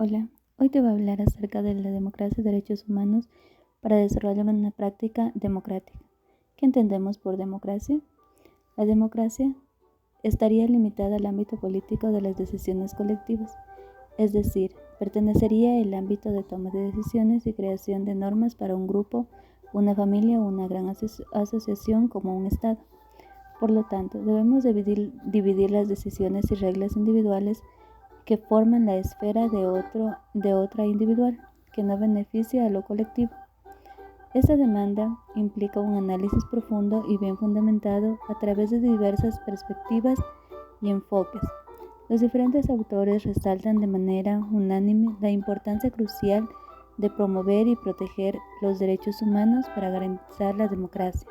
Hola, hoy te voy a hablar acerca de la democracia y derechos humanos para desarrollar una práctica democrática. ¿Qué entendemos por democracia? La democracia estaría limitada al ámbito político de las decisiones colectivas, es decir, pertenecería al ámbito de toma de decisiones y creación de normas para un grupo, una familia o una gran asociación como un Estado. Por lo tanto, debemos dividir las decisiones y reglas individuales que forman la esfera de otra individual, que no beneficia a lo colectivo. Esta demanda implica un análisis profundo y bien fundamentado a través de diversas perspectivas y enfoques. Los diferentes autores resaltan de manera unánime la importancia crucial de promover y proteger los derechos humanos para garantizar la democracia.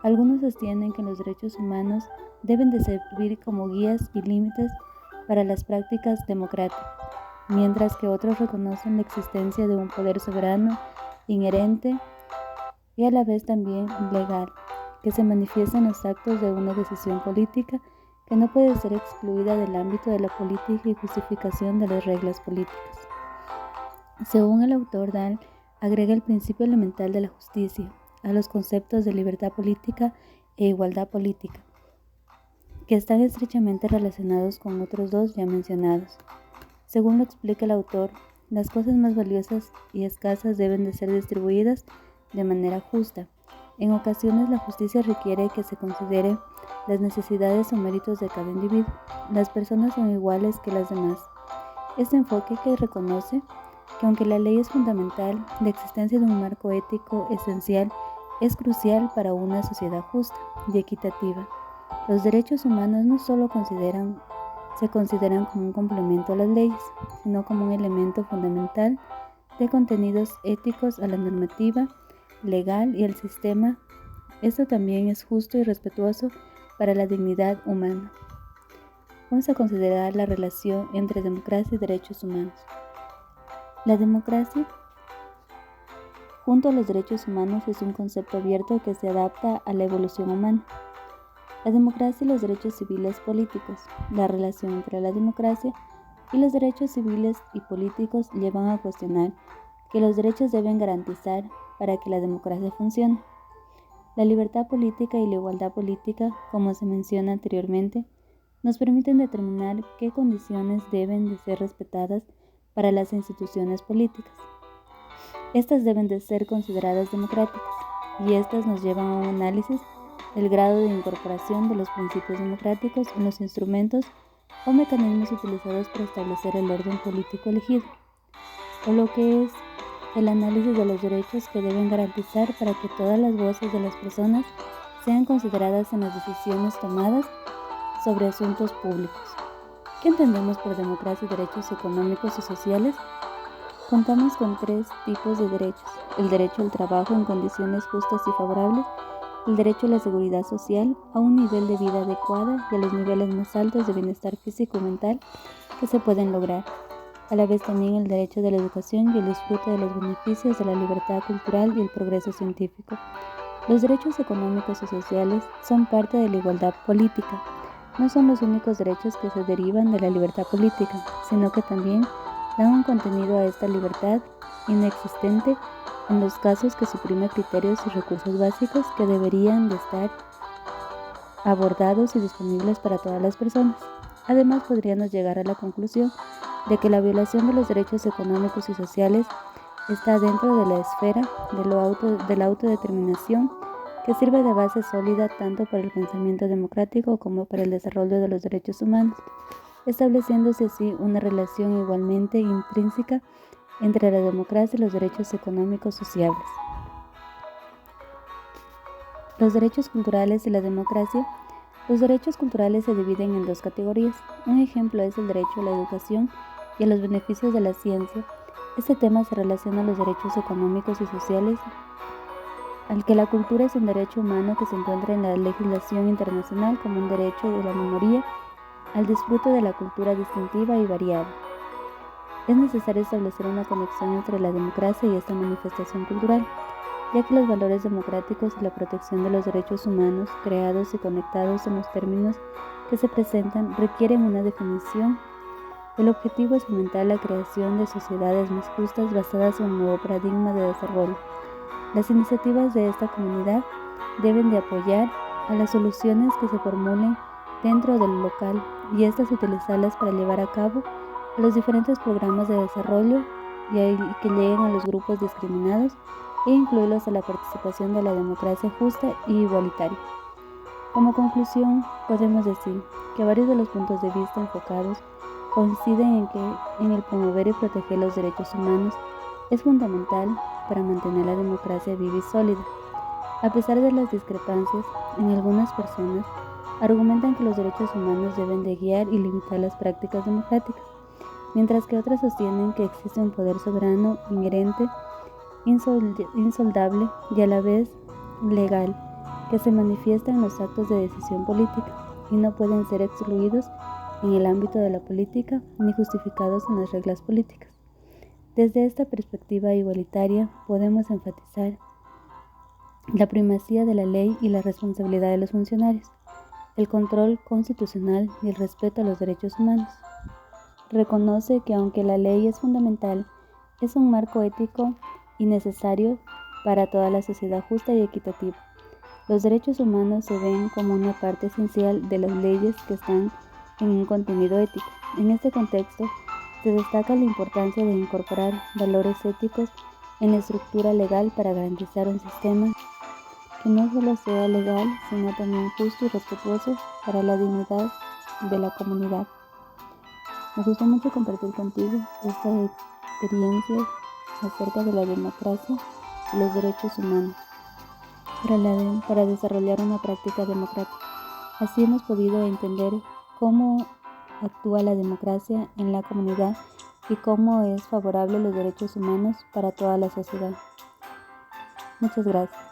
Algunos sostienen que los derechos humanos deben de servir como guías y límites para las prácticas democráticas, mientras que otros reconocen la existencia de un poder soberano, inherente y a la vez también legal, que se manifiesta en los actos de una decisión política que no puede ser excluida del ámbito de la política y justificación de las reglas políticas. Según el autor Dahl, agrega el principio elemental de la justicia a los conceptos de libertad política e igualdad política, que están estrechamente relacionados con otros dos ya mencionados. Según lo explica el autor, las cosas más valiosas y escasas deben de ser distribuidas de manera justa. En ocasiones la justicia requiere que se considere las necesidades o méritos de cada individuo. Las personas son iguales que las demás. Este enfoque que reconoce que aunque la ley es fundamental, la existencia de un marco ético esencial es crucial para una sociedad justa y equitativa. Los derechos humanos no solo se consideran como un complemento a las leyes, sino como un elemento fundamental de contenidos éticos a la normativa legal y al sistema. Esto también es justo y respetuoso para la dignidad humana. Vamos a considerar la relación entre democracia y derechos humanos. La democracia, junto a los derechos humanos, es un concepto abierto que se adapta a la evolución humana. La democracia y los derechos civiles políticos. La relación entre la democracia y los derechos civiles y políticos llevan a cuestionar que los derechos deben garantizar para que la democracia funcione. La libertad política y la igualdad política, como se menciona anteriormente, nos permiten determinar qué condiciones deben de ser respetadas para las instituciones políticas. Estas deben de ser consideradas democráticas y estas nos llevan a un análisis del grado de incorporación de los principios democráticos en los instrumentos o mecanismos utilizados para establecer el orden político elegido, o lo que es el análisis de los derechos que deben garantizar para que todas las voces de las personas sean consideradas en las decisiones tomadas sobre asuntos públicos. ¿Qué entendemos por democracia y derechos económicos y sociales? Contamos con tres tipos de derechos: el derecho al trabajo en condiciones justas y favorables, el derecho a la seguridad social, a un nivel de vida adecuada y a los niveles más altos de bienestar físico y mental que se pueden lograr. A la vez también el derecho de la educación y el disfrute de los beneficios de la libertad cultural y el progreso científico. Los derechos económicos y sociales son parte de la igualdad política. No son los únicos derechos que se derivan de la libertad política, sino que también dan un contenido a esta libertad inexistente en los casos que suprime criterios y recursos básicos que deberían de estar abordados y disponibles para todas las personas. Además, podríamos llegar a la conclusión de que la violación de los derechos económicos y sociales está dentro de la esfera de la autodeterminación, que sirve de base sólida tanto para el pensamiento democrático como para el desarrollo de los derechos humanos, estableciéndose así una relación igualmente intrínseca entre la democracia y los derechos económicos sociales. Los derechos culturales y la democracia. Los derechos culturales se dividen en dos categorías. Un ejemplo es el derecho a la educación y a los beneficios de la ciencia. Este tema se relaciona a los derechos económicos y sociales, al que la cultura es un derecho humano que se encuentra en la legislación internacional como un derecho de la minoría al disfrute de la cultura distintiva y variada. Es necesario establecer una conexión entre la democracia y esta manifestación cultural, ya que los valores democráticos y la protección de los derechos humanos, creados y conectados en los términos que se presentan, requieren una definición El objetivo es fomentar la creación de sociedades más justas basadas en un nuevo paradigma de desarrollo. Las iniciativas de esta comunidad deben de apoyar a las soluciones que se formulen dentro del local y estas utilizarlas para llevar a cabo los diferentes programas de desarrollo y que lleguen a los grupos discriminados e incluirlos a la participación de la democracia justa y igualitaria. Como conclusión, podemos decir que varios de los puntos de vista enfocados coinciden en que el promover y proteger los derechos humanos es fundamental para mantener la democracia viva y sólida. A pesar de las discrepancias, en algunas personas argumentan que los derechos humanos deben de guiar y limitar las prácticas democráticas, mientras que otras sostienen que existe un poder soberano inherente, insoldable y a la vez legal, que se manifiesta en los actos de decisión política y no pueden ser excluidos en el ámbito de la política ni justificados en las reglas políticas. Desde esta perspectiva igualitaria podemos enfatizar la primacía de la ley y la responsabilidad de los funcionarios, el control constitucional y el respeto a los derechos humanos. Reconoce que aunque la ley es fundamental, es un marco ético y necesario para toda la sociedad justa y equitativa. Los derechos humanos se ven como una parte esencial de las leyes que están en un contenido ético. En este contexto, se destaca la importancia de incorporar valores éticos en la estructura legal para garantizar un sistema que no solo sea legal, sino también justo y respetuoso para la dignidad de la comunidad. Me gustó mucho compartir contigo esta experiencia acerca de la democracia y los derechos humanos para desarrollar una práctica democrática. Así hemos podido entender cómo actúa la democracia en la comunidad y cómo es favorable los derechos humanos para toda la sociedad. Muchas gracias.